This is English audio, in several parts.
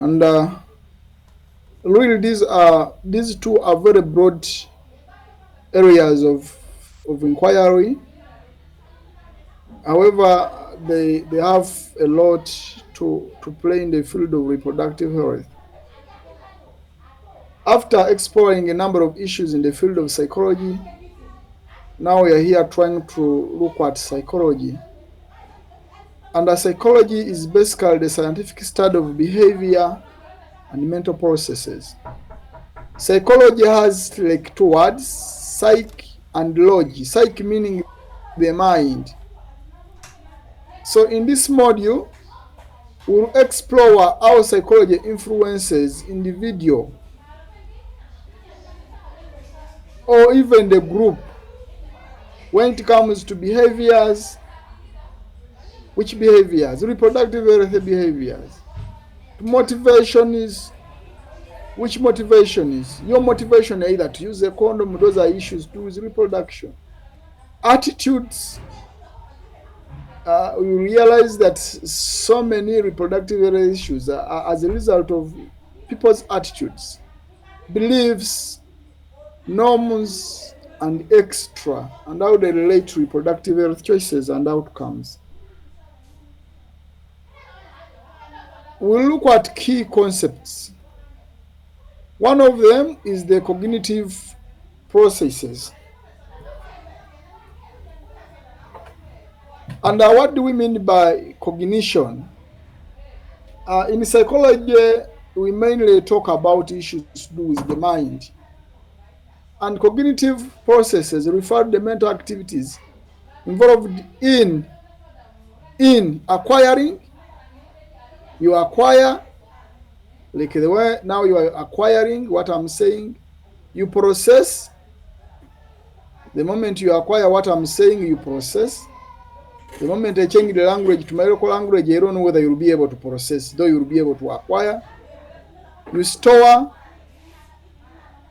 And really, these two are very broad areas of inquiry. However, they have a lot to play in the field of reproductive health. After exploring a number of issues in the field of psychology, now we are here trying to look at psychology. And psychology is basically the scientific study of behavior and mental processes. Psychology has like two words, psych and logy. Psych meaning the mind. So in this module, we'll explore how psychology influences individual or even the group when it comes to behaviors. Which behaviors? Reproductive health behaviors. Motivation is, which motivation is? Your motivation either to use a condom, those are issues to do with reproduction. Attitudes, we realize that so many reproductive health issues are as a result of people's attitudes, beliefs, norms, and extra, and how they relate to reproductive health choices and outcomes. We'll look at key concepts. One of them is the cognitive processes. And what do we mean by cognition? In psychology, we mainly talk about issues to do with the mind. And cognitive processes refer to the mental activities involved in acquiring. You acquire, like the way now you are acquiring what I'm saying. You process. The moment you acquire what I'm saying, you process. The moment I change the language to my local language, I don't know whether you'll be able to process, though you'll be able to acquire. You store.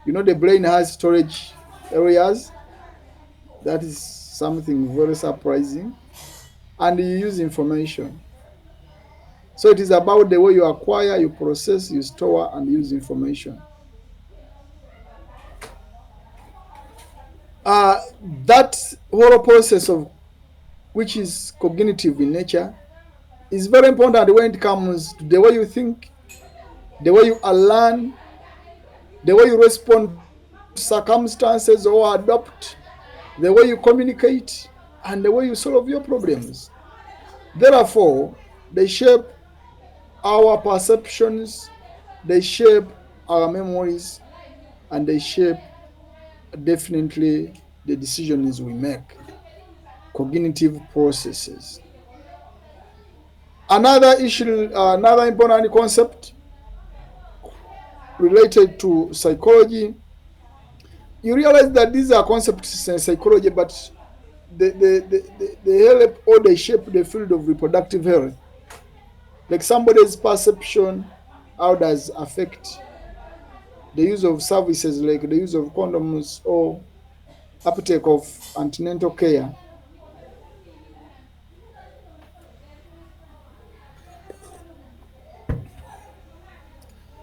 You know, the brain has storage areas. That is something very surprising. And you use information. So it is about the way you acquire, you process, you store, and use information. That whole process of which is cognitive in nature is very important when it comes to the way you think, the way you learn, the way you respond to circumstances or adopt, the way you communicate, and the way you solve your problems. Therefore, they shape our perceptions, they shape our memories, and they shape definitely the decisions we make. Cognitive processes. Another issue, another important concept related to psychology, you realize that these are concepts in psychology, but they help or they shape the field of reproductive health. Like somebody's perception, how does affect the use of services like the use of condoms or uptake of antenatal care.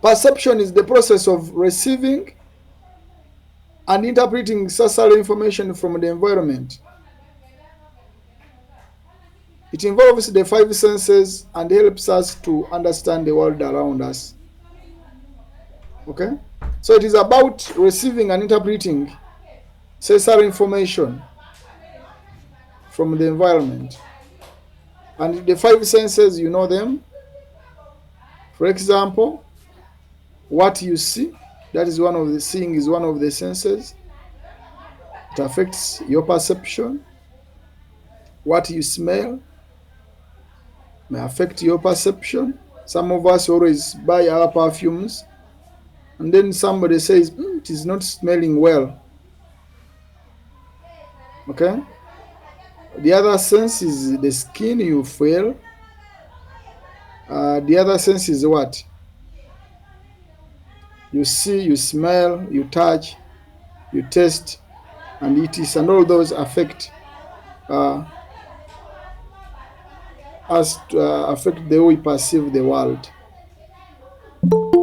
Perception is the process of receiving and interpreting social information from the environment. It involves the five senses and helps us to understand the world around us. Okay? So it is about receiving and interpreting social information from the environment. And the five senses, you know them. For example, what you see, that is one of the seeing is one of the senses. It affects your perception. What you smell may affect your perception. Some of us always buy our perfumes, and then somebody says, it is not smelling well. Okay? The other sense is the skin you feel. The other sense is what? You see, you smell, you touch, you taste, and it is, and all those affect us, affect the way we perceive the world.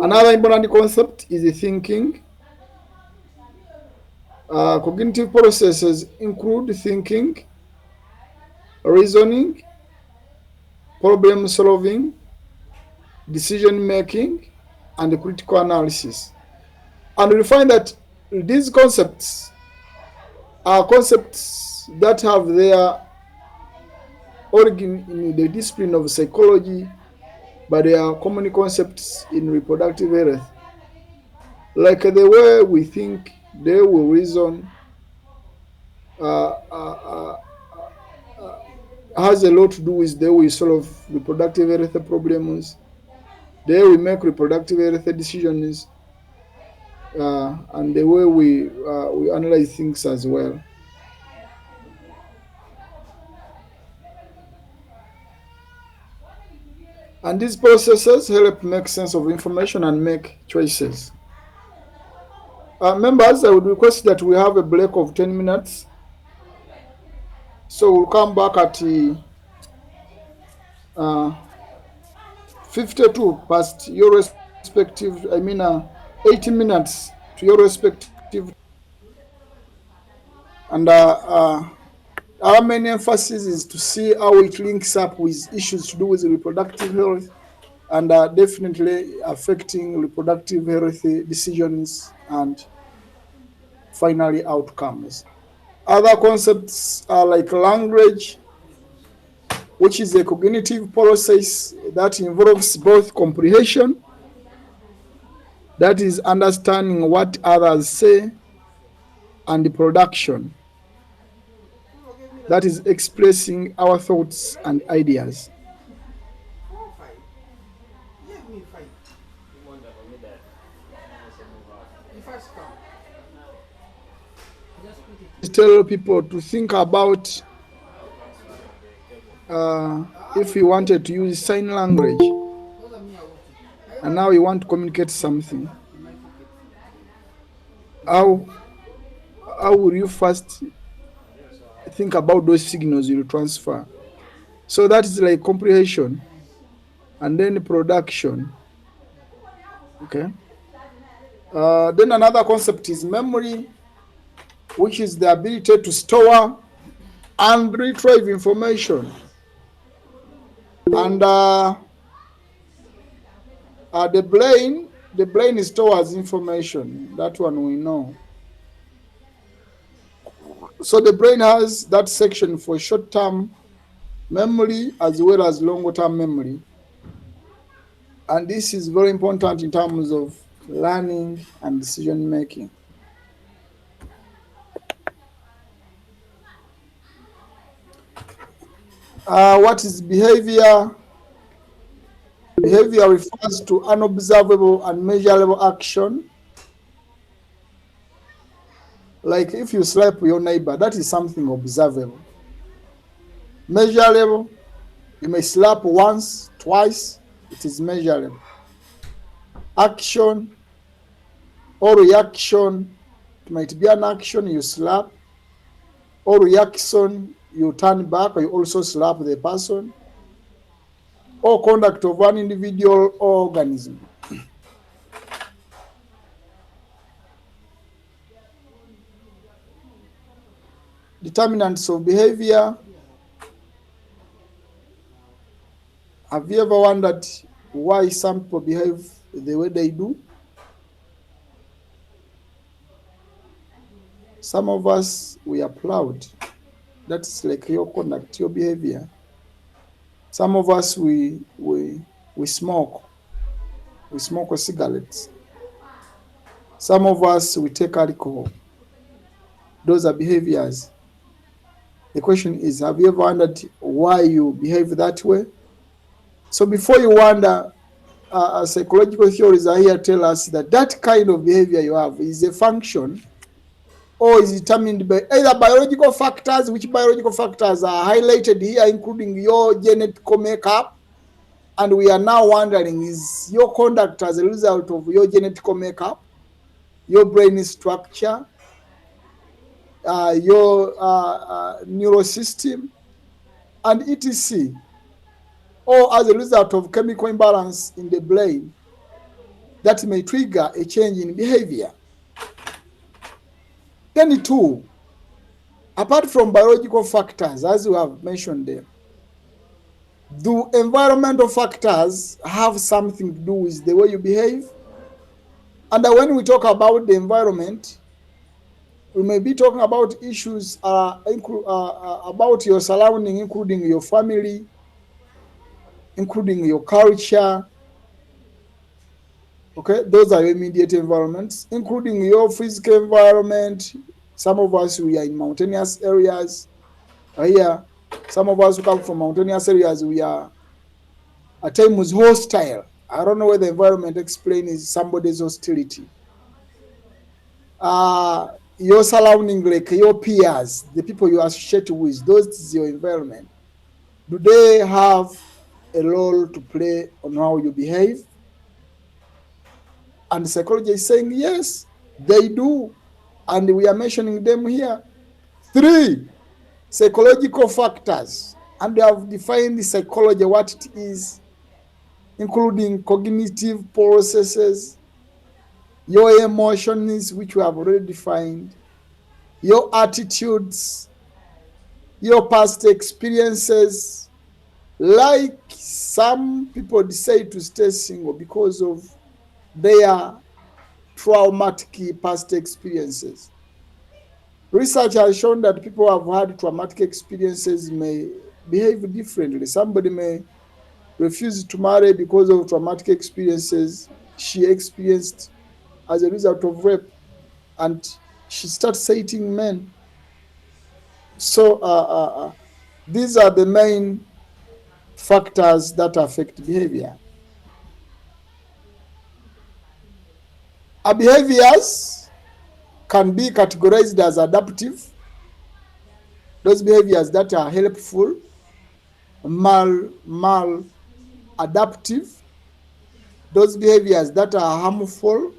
Another important concept is the thinking. Cognitive processes include thinking, reasoning, problem solving, decision making, and critical analysis. And we find that these concepts are concepts that have their origin in the discipline of psychology, but they are common concepts in reproductive health. Like the way we think, they will reason, uh, uh, uh, has a lot to do with the way we solve reproductive health problems, the way we make reproductive health decisions, and the way we analyze things as well. And these processes help make sense of information and make choices. Members, I would request that we have a break of 10 minutes. So we'll come back at uh, 52 past your respective, 80 minutes to your respective. And our main emphasis is to see how it links up with issues to do with reproductive health and definitely affecting reproductive health decisions and finally outcomes. Other concepts are like language, which is a cognitive process that involves both comprehension, that is understanding what others say, and the production, that is expressing our thoughts and ideas. Tell people to think about if you wanted to use sign language and now you want to communicate something, how will you first think about those signals you transfer? So that is like comprehension and then production. Okay. Then another concept is memory, which is the ability to store and retrieve information. And the brain stores information. That one we know. So the brain has that section for short-term memory as well as long-term memory. And this is very important in terms of learning and decision making. What is behavior? Behavior refers to unobservable and measurable action. Like if you slap your neighbor, that is something observable. Measurable, you may slap once, twice, it is measurable. Action or reaction, it might be an action you slap, or reaction you turn back or you also slap the person, or conduct of an individual or organism. Determinants of behavior. Have you ever wondered why some people behave the way they do? Some of us, we are proud. That's like your conduct, your behavior. Some of us, we smoke. We smoke cigarettes. Some of us, we take alcohol. Those are behaviors. The question is, have you ever wondered why you behave that way? So before you wonder, psychological theories are here to tell us that that kind of behavior you have is a function or is determined by either biological factors, which biological factors are highlighted here, including your genetic makeup. And we are now wondering, is your conduct as a result of your genetic makeup, your brain structure, your neural system, and etc., or as a result of chemical imbalance in the brain? that may trigger a change in behavior. Then two, apart from biological factors, as we have mentioned them, do environmental factors have something to do with the way you behave? And when we talk about the environment, we may be talking about issues about your surrounding, including your family, including your culture. Okay, those are your immediate environments, including your physical environment. Some of us, we are in mountainous areas. Here, some of us who come from mountainous areas, we are at times hostile. I don't know whether the environment explains somebody's hostility. Your surrounding, like your peers, the people you associate with, those is your environment. Do they have a role to play on how you behave? And psychology is saying yes, they do. And we are mentioning them here. 3, psychological factors. And we have defined the psychology, what it is, including cognitive processes, your emotions, which we have already defined, your attitudes, your past experiences. Like some people decide to stay single because of their traumatic past experiences. Research has shown that people who have had traumatic experiences may behave differently. Somebody may refuse to marry because of traumatic experiences she experienced as a result of rape, and she starts hating men. So these are the main factors that affect behavior. Our behaviors can be categorized as adaptive, those behaviors that are helpful, maladaptive, those behaviors that are harmful,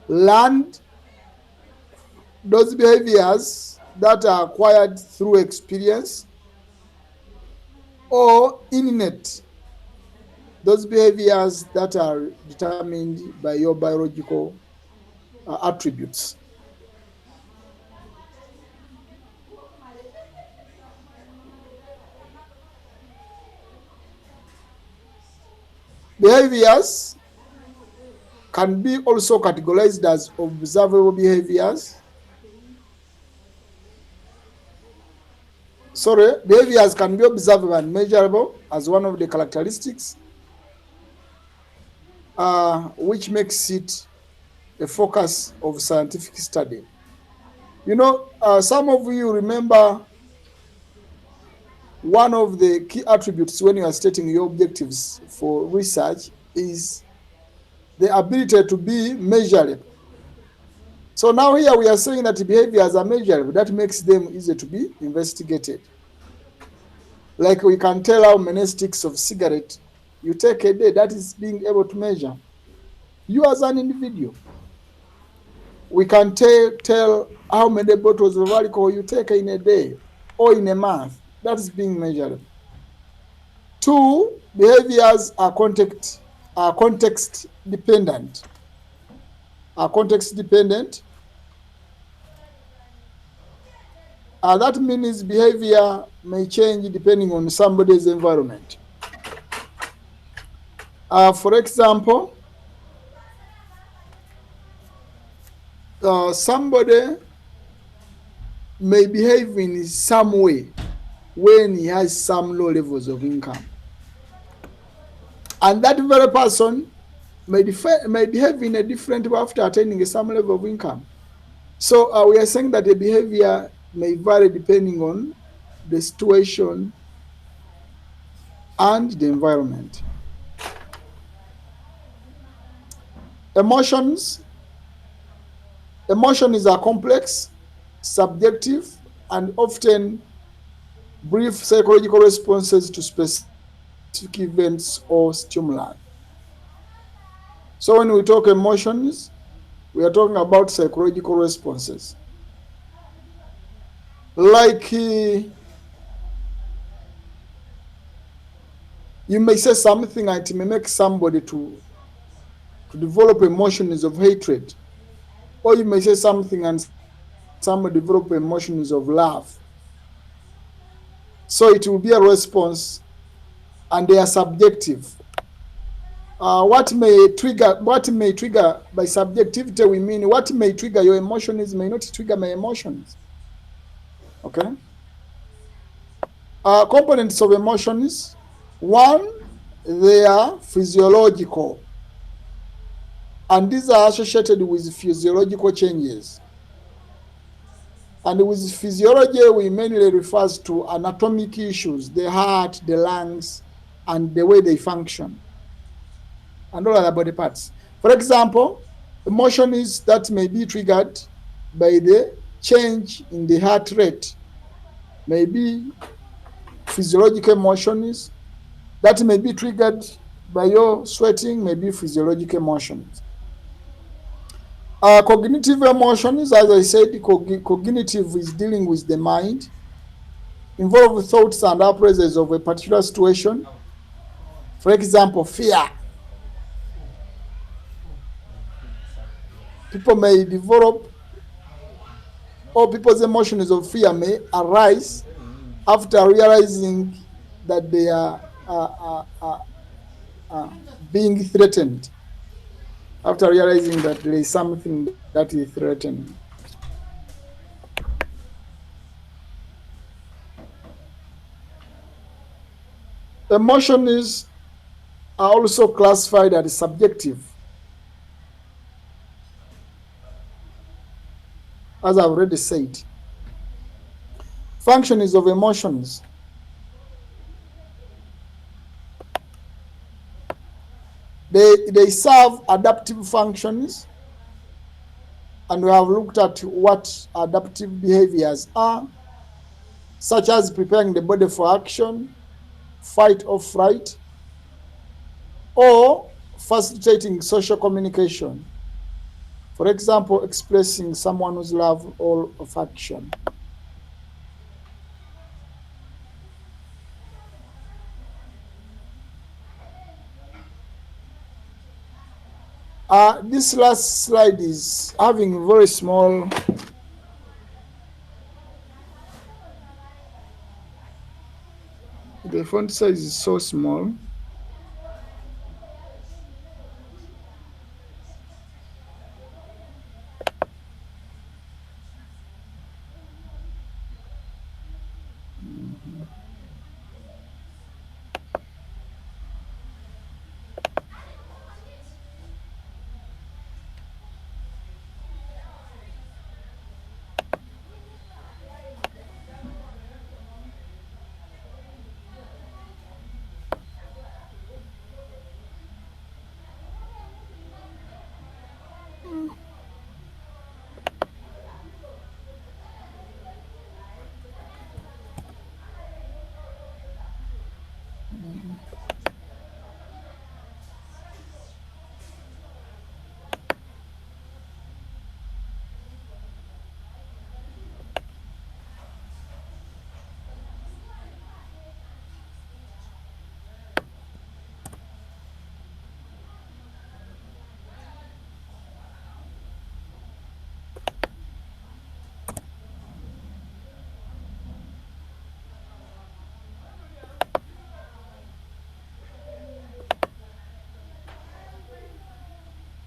learned, those behaviors that are acquired through experience, or innate, those behaviors that are determined by your biological attributes. Behaviors can be also categorized as observable behaviors. Behaviors can be observable and measurable as one of the characteristics, which makes it a focus of scientific study. You know, some of you remember one of the key attributes when you are stating your objectives for research is the ability to be measurable. So now here we are saying that behaviors are measurable. That makes them easy to be investigated. Like we can tell how many sticks of cigarette you take a day. That is being able to measure you as an individual. We can tell how many bottles of alcohol you take in a day or in a month. That is being measured. 2, behaviors are context dependent. That means behavior may change depending on somebody's environment. For example, somebody may behave in some way when he has some low levels of income. And that very person may behave in a different way after attaining some level of income. So we are saying that the behavior may vary depending on the situation and the environment. Emotions are complex, subjective, and often brief psychological responses to specific events or stimuli. So when we talk emotions, we are talking about psychological responses. Like you may say something and it may make somebody to to develop emotions of hatred. Or you may say something and someone develop emotions of love. So it will be a response and they are subjective. What may trigger by subjectivity, we mean what may trigger your emotions may not trigger my emotions. Okay. Components of emotions. One, they are physiological, and these are associated with physiological changes. And with physiology, we mainly refers to anatomic issues, the heart, the lungs, and the way they function, and all other body parts. For example, emotions that may be triggered by the change in the heart rate may be physiological emotions. That may be triggered by your sweating, may be physiological emotions. Cognitive emotions, as I said, cognitive is dealing with the mind, involve thoughts and appraisals of a particular situation. For example, fear. People may develop, or people's emotions of fear may arise after realizing that they are being threatened, after realizing that there is something that is threatening. Emotions are also classified as subjective, as I've already said. Functions of emotions. They serve adaptive functions, and we have looked at what adaptive behaviors are, such as preparing the body for action, fight or flight, or facilitating social communication. For example, expressing someone's love or affection. This last slide is having very small the font size is so small.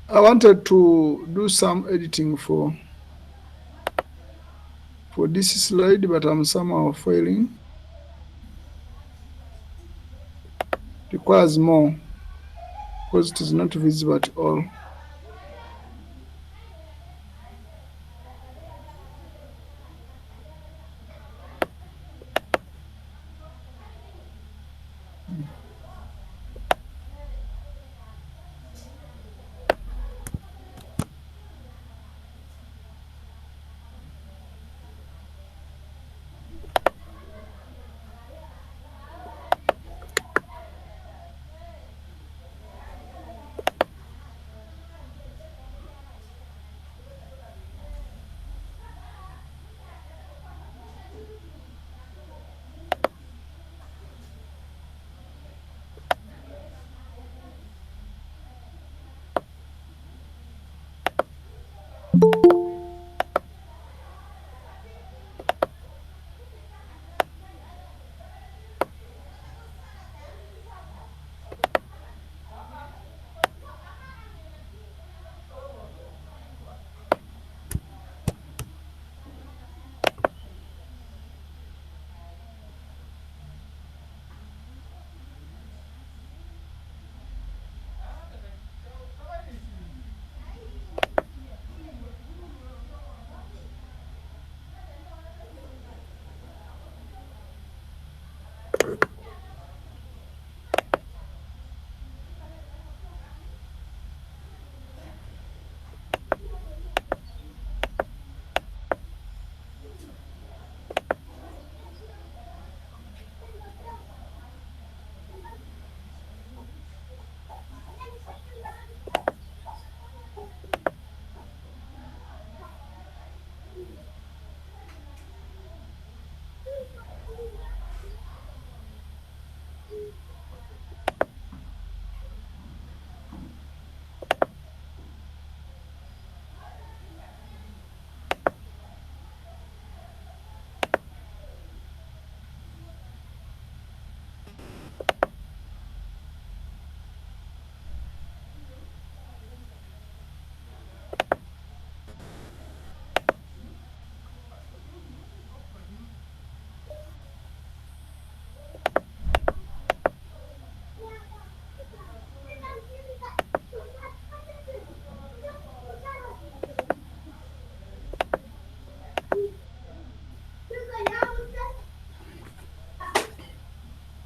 I wanted to do some editing for this slide, but I'm somehow failing. Requires more because it is not visible at all.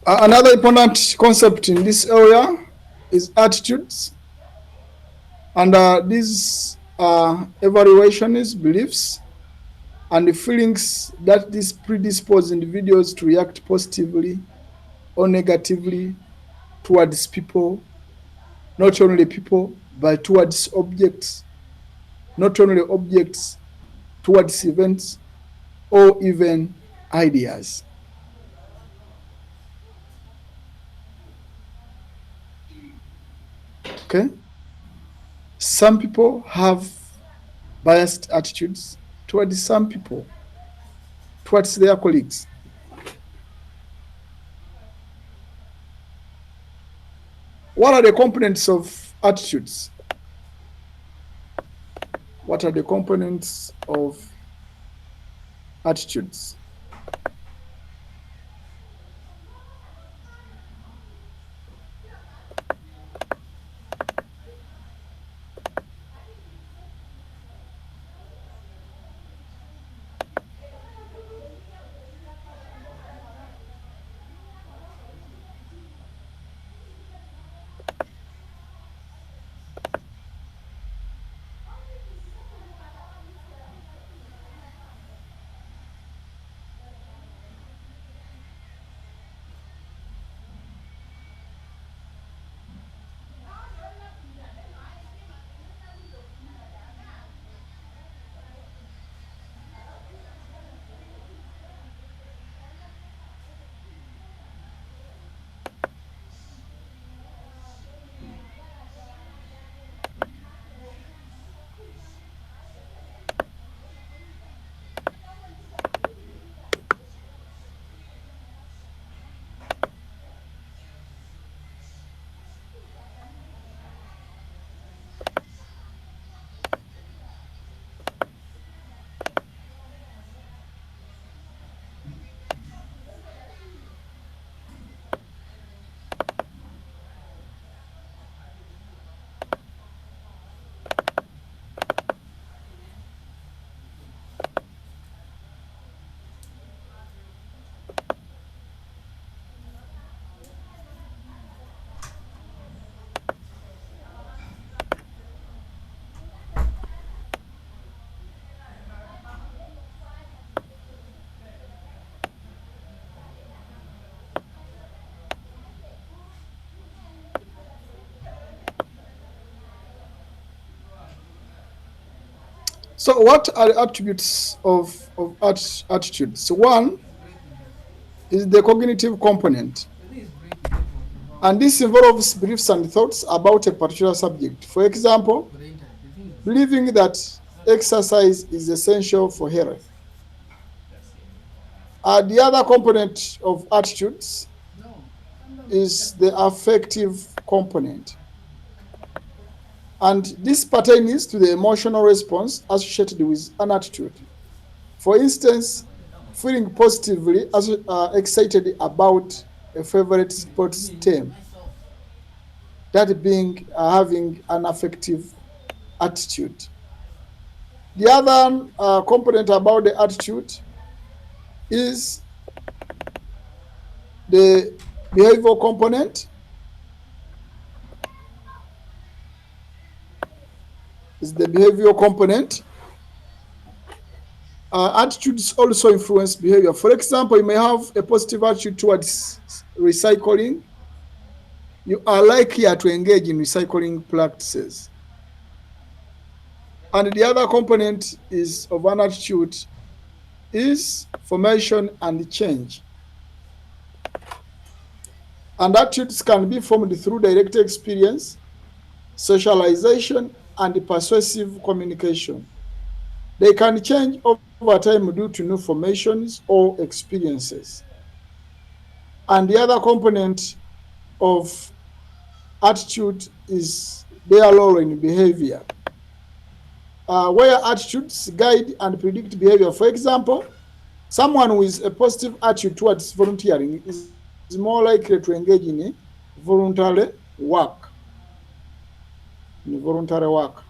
Another important concept in this area is attitudes. And these evaluations, beliefs, and the feelings that these predispose individuals to react positively or negatively towards people, not only people, but towards objects, not only objects, towards events, or even ideas. Okay? Some people have biased attitudes towards some people, towards their colleagues. What are the components of attitudes? What are the components of attitudes? So, what are the attributes of attitudes? One is the cognitive component, and this involves beliefs and thoughts about a particular subject. For example, believing that exercise is essential for health. The other component of attitudes is the affective component. And this pertains to the emotional response associated with an attitude. For instance, feeling positively excited about a favorite sports team, that being having an affective attitude. The other component about the attitude is the behavioral component. Is the behavioral component. Attitudes also influence behavior. For example, you may have a positive attitude towards recycling. You are likely to engage in recycling practices. And the other component is of an attitude is formation and change. And attitudes can be formed through direct experience, socialization, and persuasive communication. They can change over time due to new formations or experiences. And the other component of attitude is their role in behavior, where attitudes guide and predict behavior. For example, someone with a positive attitude towards volunteering is more likely to engage in voluntary work. In voluntary work.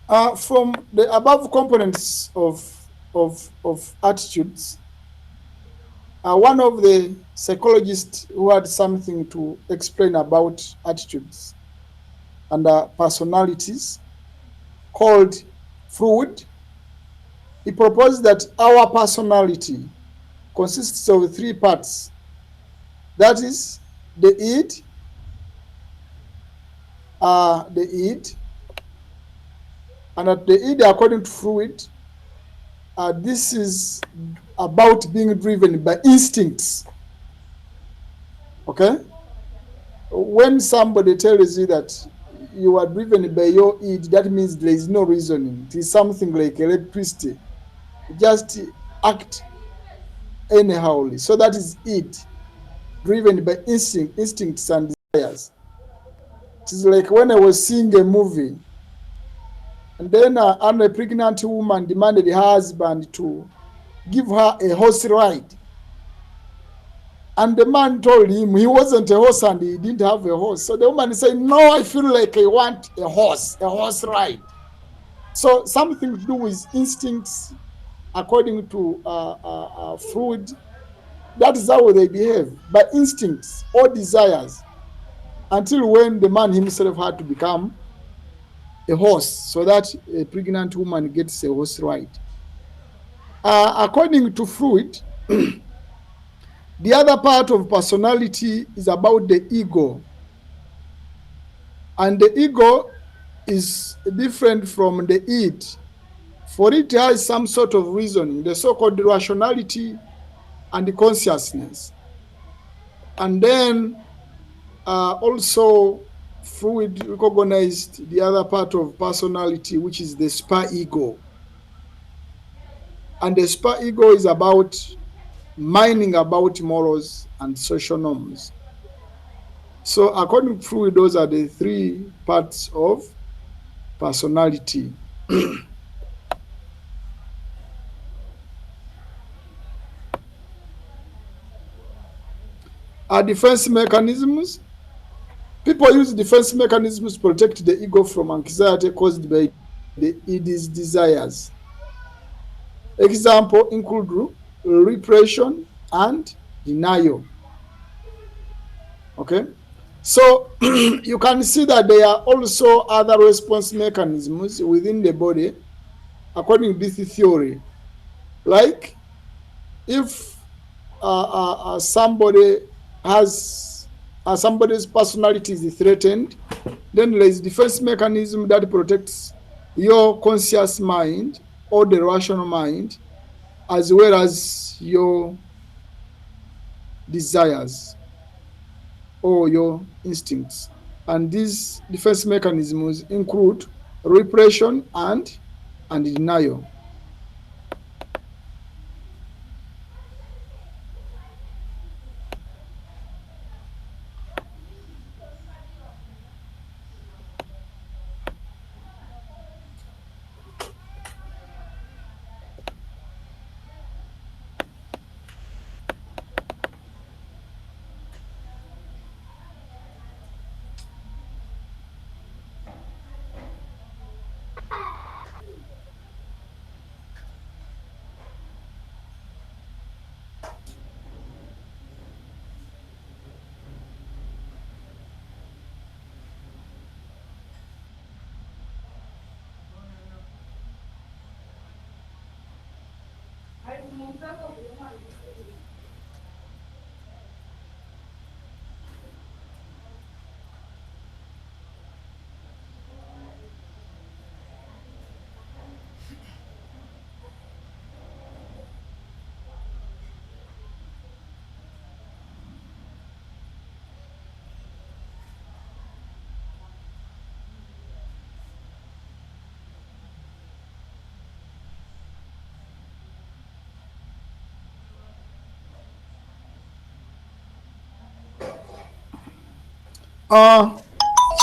From the above components of attitudes, one of the psychologists who had something to explain about attitudes and personalities, called Freud, he proposed that our personality consists of three parts. That is the id, and at the id, according to Freud, this is about being driven by instincts. Okay? When somebody tells you that you are driven by your id, that means there is no reasoning. It is something like electricity. Just act anyhowly. So that is it, driven by instincts and desires. It is like when I was seeing a movie, and then a pregnant woman demanded her husband to give her a horse ride. And the man told him he wasn't a horse and he didn't have a horse. So the woman said, no, I feel like I want a horse ride. So something to do with instincts, according to Freud. That is how they behave, by instincts or desires, until when the man himself had to become a horse so that a pregnant woman gets a horse ride. According to Freud, the other part of personality is about the ego. And the ego is different from the id. For it has some sort of reasoning, the so-called rationality and the consciousness. And then also Freud recognized the other part of personality, which is the superego. And the superego is about mining about morals and social norms. So according to Freud, those are the three parts of personality. Our defense mechanisms. People use defense mechanisms to protect the ego from anxiety caused by its desires. Example include repression and denial. Okay, so you can see that there are also other response mechanisms within the body according to this theory. Like if somebody has somebody's personality is threatened, then there is defense mechanism that protects your conscious mind or the rational mind, as well as your desires or your instincts. And these defense mechanisms include repression and denial.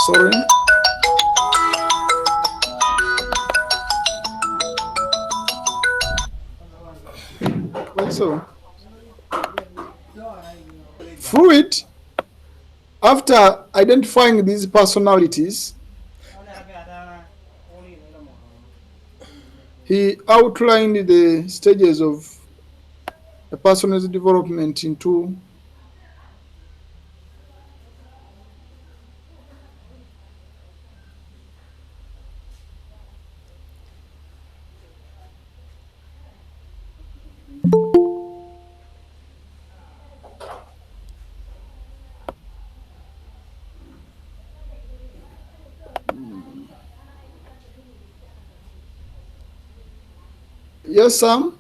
Sorry. Also, Freud, after identifying these personalities, He outlined the stages of a person's development into yes, Sam.